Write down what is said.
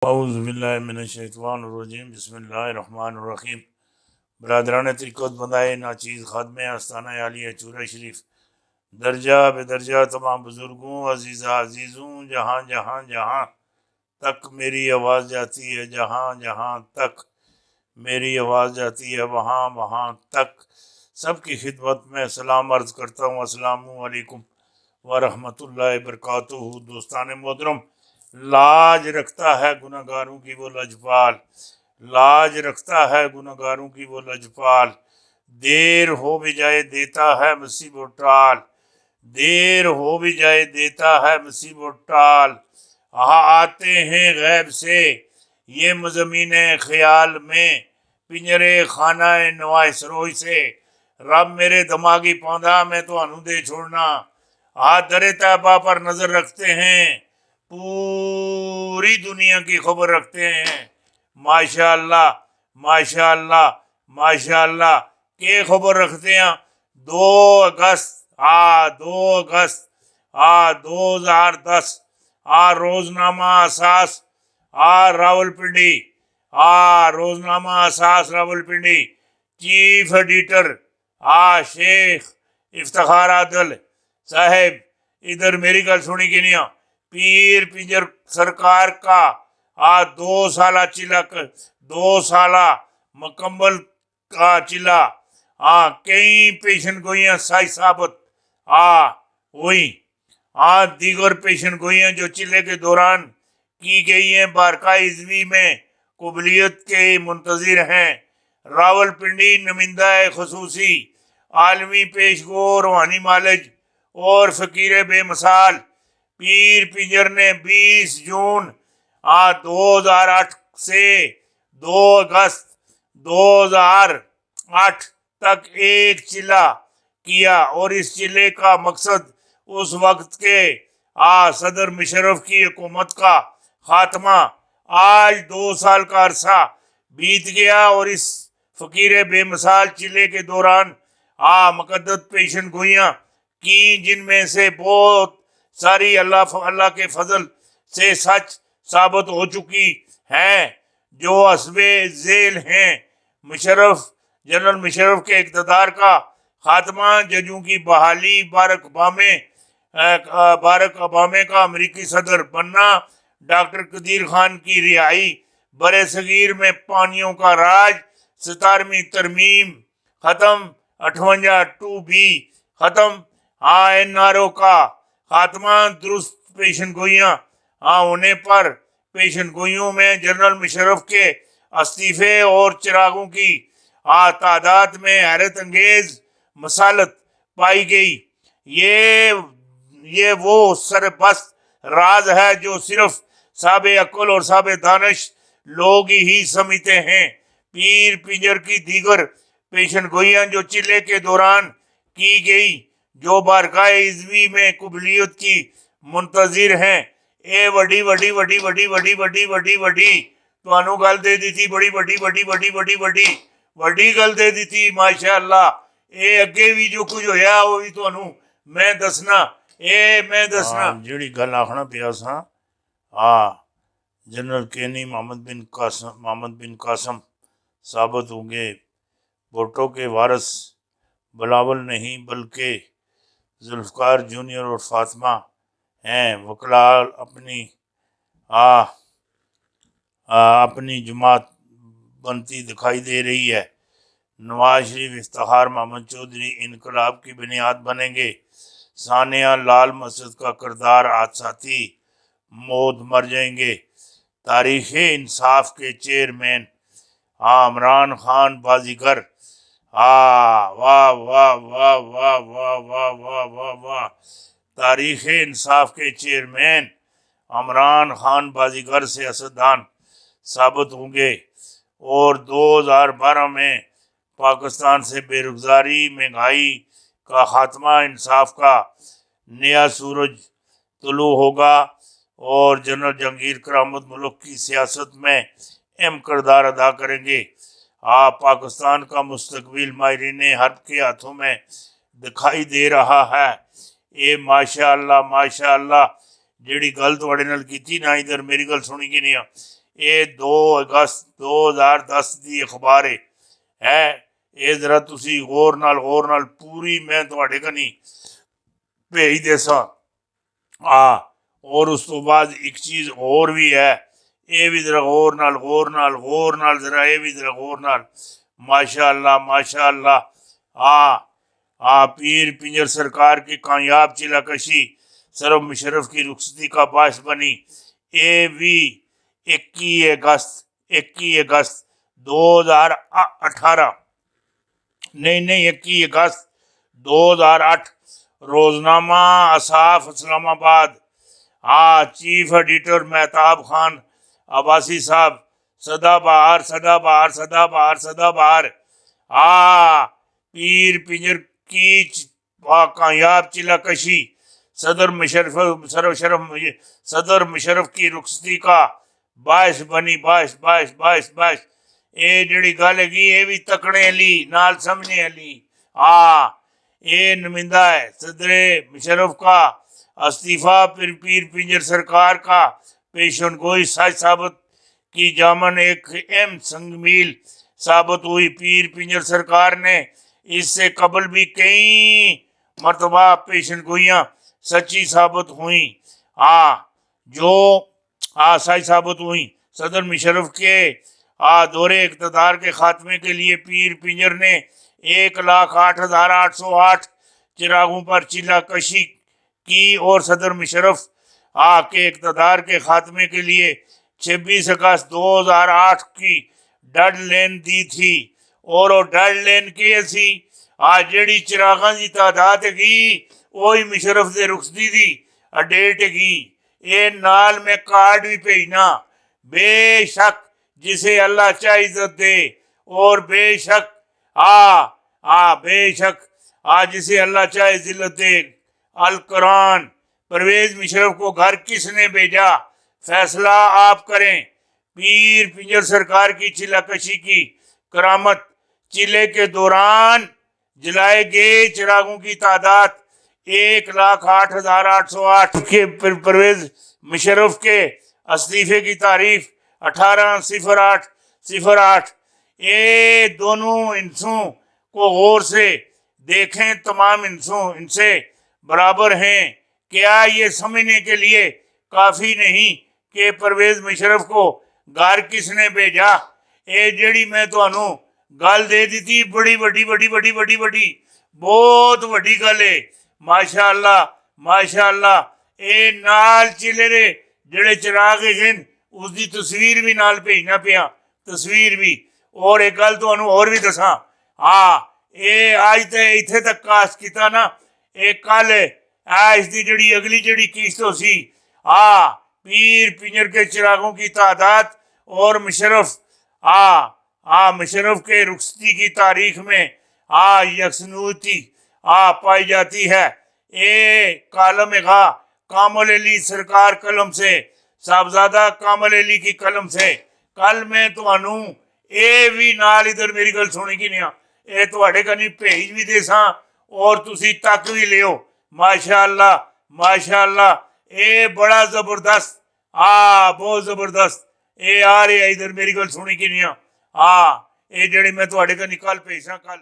اعوذ باللہ من الشیطان الرجیم بسم اللہ الرحمن الرحیم۔ برادران طریقت بندائے ناچیز خادم آستانہ عالیہ چورہ شریف، درجہ بے درجہ تمام بزرگوں، عزیزوں، جہاں جہاں جہاں تک میری آواز جاتی ہے، جہاں جہاں تک میری آواز جاتی ہے، وہاں وہاں تک سب کی خدمت میں سلام عرض کرتا ہوں۔ السلام علیکم ورحمۃ اللہ وبرکاتہ۔ دوستان محترم، لاج رکھتا ہے گناہ گاروں کی وہ لجپال، لاج رکھتا ہے گناہ گاروں کی وہ لجپال، دیر ہو بھی جائے دیتا ہے مصیبت ٹال، دیر ہو بھی جائے دیتا ہے مصیبت ٹال، آتے ہیں غیب سے یہ مضامین خیال میں، پنجرے خانہ نوائے سروئی سے، رب میرے دماغی پوندا میں تو انو دے چھوڑنا، در طیبہ پر نظر رکھتے ہیں، پوری دنیا کی خبر رکھتے ہیں، ماشاء اللہ ماشاء اللہ ماشاء اللہ کے خبر رکھتے ہیں۔ 2 اگست 2010 روزنامہ اساس راولپنڈی، روزنامہ اساس راولپنڈی، چیف ایڈیٹر شیخ افتخار عادل صاحب، ادھر میری گل سنی کہ نہیں؟ پیر پنجر سرکار کا 2 سالہ چلا، 2 سالہ مکمل کا چلا، کئی پیشن گوئیاں سائی ثابت ہوئی، دیگر پیشن گوئیاں جو چلے کے دوران کی گئی ہیں بارکاہ عزوی میں قبولیت کے منتظر ہیں۔ راولپنڈی نمائندہ خصوصی، عالمی پیش گو، روحانی معالج اور فقیر بے مثال پیر پنجر نے 20 جون 2008 سے 2 اگست 2008 تک ایک چلہ کیا، اور اس چلے کا مقصد اس وقت کے صدر مشرف کی حکومت کا خاتمہ۔ آج 2 سال کا عرصہ بیت گیا اور اس فقیر بے مثال چلے کے دوران مقدس پیشن گوئیاں کی، جن میں سے بہت ساری اللہ کے فضل سے سچ ثابت ہو چکی ہیں، جو حسب ذیل ہیں: جنرل مشرف کے اقتدار کا خاتمہ، ججوں کی بحالی، باراک اوباما کا امریکی صدر بننا، ڈاکٹر قدیر خان کی رہائی، بر صغیر میں پانیوں کا راج، 17ویں ترمیم ختم، 58(2)B ختم، NRO کا خاتمہ، درست پیشن گوئیاں ہونے پر پیشن گوئیوں میں جنرل مشرف کے استعفے اور چراغوں کی تعداد میں حیرت انگیز مسالت پائی گئی۔ یہ وہ سربست راز ہے جو صرف صاحب عقل اور صاحب دانش لوگ ہی سمجھتے ہیں۔ پیر پنجر کی دیگر پیشن گوئیاں جو چلے کے دوران کی گئی، جو بارگاہ عزوی میں قبولیت کی منتظر ہیں، اے وڈی وڈی وڈی وڈی وڈی وڈی وڈی وڈی تو انو گل دے دی تھی، بڑی وڈی وڈی وڈی وڈی وڈی وڈی گل دے دی تھی، ماشاءاللہ۔ اے اگے بھی جو کچھ ہویا وہ بھی تو انو میں دسنا، جیڑی گل آخنا پیا سا، جنرل کینی محمد بن قاسم ثابت ہوں گے بھٹو کے وارث بلاول نہیں بلکہ ذوالفقار جونیئر اور فاطمہ ہیں۔ وکلاء اپنی جماعت بنتی دکھائی دے رہی ہے۔ نواز شریف افتخار محمد چودھری انقلاب کی بنیاد بنیں گے۔ ثانیہ لال مسجد کا کردار حادثاتی موت مر جائیں گے۔ تاریخ انصاف کے چیئرمین عمران خان بازیگر، واہ واہ واہ واہ واہ واہ واہ واہ واہ، تاریخ انصاف کے چیئرمین عمران خان بازیگر سیاستدان ثابت ہوں گے، اور 2012 میں پاکستان سے بے روزگاری، مہنگائی کا خاتمہ، انصاف کا نیا سورج طلوع ہوگا، اور جنرل جہانگیر کرامت ملک کی سیاست میں اہم کردار ادا کریں گے۔ پاکستان کا مستقبل ماہرین حرب کے ہاتھوں میں دکھائی دے رہا ہے۔ اے ماشاء اللہ جیڑی گل تواڈے نال کیتی نا، ادھر میری گل سنی کہ نہیں؟ یہ 2 ਅਗਸਤ 2010 ਦੀ ਅਖਬਾਰ ਹੈ। ਇਹ ਜ਼ਰਾ ਤੁਸੀਂ ਗੌਰ ਨਾਲ ਪੂਰੀ ਮੈਂ ਤੁਹਾਡੇ ਕਨੀ ਭੇਜ ਦੇਸਾਂ। اور اس تو بعد ایک چیز اور بھی ہے، یہ بھی ذرا غور نال ذرا یہ بھی ذرا غور نال ماشاء اللہ پیر پنجر سرکار کی کامیاب چلا کشی سرو مشرف کی رخصتی کا باعث بنی۔ یہ بھی 21 اگست 2018 نہیں 21 اگست 2008 روزنامہ اصحاف اسلام آباد، چیف ایڈیٹر مہتاب خان عباسی صاحب، سدا بہار پیر پنجر کی کامیاب چلا کشی صدر مشرف کی رخصتی کا باعث بنی۔ یہ جڑی گل ہے یہ بھی تکڑے علی نال سمجھنے علی۔ یہ نمائندہ ہے صدر مشرف کا استعفیٰ پیر پنجر سرکار کا پیشن گوئی سچ ثابت کی جامن ایک اہم سنگ میل ثابت ہوئی۔ پیر پنجر سرکار نے اس سے قبل بھی کئی مرتبہ پیشن گوئیاں سچی ثابت ہوئیں سچ ثابت ہوئیں۔ صدر مشرف کے دور اقتدار کے خاتمے کے لیے پیر پنجر نے 1,08,808 چراغوں پر چلا کشی کی اور صدر مشرف کے اقتدار کے خاتمے کے لیے 26 اگست 2008 کی ڈیڈ لائن دی تھی۔ اور وہ ڈیڈ لائن کی سی جیڑی چراغاں دی تعداد ہے وہی مشرف دے رخصتی دی ڈیٹ ہے۔ یہ نال میں کارڈ بھی بھیجنا، بے شک جسے اللہ چاہے عزت دے، اور بے شک جسے اللہ چاہے ذلت دے۔ القرآن پرویز مشرف کو گھر کس نے بھیجا؟ فیصلہ آپ کریں۔ پیر پنجر سرکار کی چلا کشی کی کرامت، چلے کے دوران جلائے گئے چراغوں کی تعداد 1,08,808 کے پرویز مشرف کے استعفے کی تاریخ 18/08/08۔ یہ دونوں انسوں کو غور سے دیکھیں، تمام انسوں ان سے برابر ہیں۔ کیا یہ سمجھنے کے لیے کافی نہیں کہ پرویز مشرف کو گھر کس نے بھیجا؟ یہ جڑی میں تمہیں گل دے دیتی بڑی بہت وڈی گل ہے۔ ماشاء اللہ اے نال چلے رے جڑے چراغ ہیں اس دی تصویر بھی نال بھیجنا پیا، تصویر بھی۔ اور ایک گل تمہیں اور بھی دساں، اے آج تے ایتھے تک کاسٹ کیتا نا، ایک کل اس دی جڑی اگلی جڑی قسط ہو سی پیر پنجر کے چراغوں کی تعداد اور مشرف کے رخصتی کی تاریخ میں یکسانیتی پائی جاتی ہے۔ اے کالم کامل علی سرکار قلم سے، صاحبزادہ کامل علی کی قلم سے۔ کل میں تمہیں اے بھی نال ادھر میری گل سنی کی نہیں اے تواڈے کنی بھیج بھی دے ساں اور تسی تک بھی لیو۔ ماشاء اللہ اے بڑا زبردست بہت زبردست اے آ رہے ادھر میری گل سنی کی نہیں اے جڑی میں تواڈے کنی کل بھیج ساں کل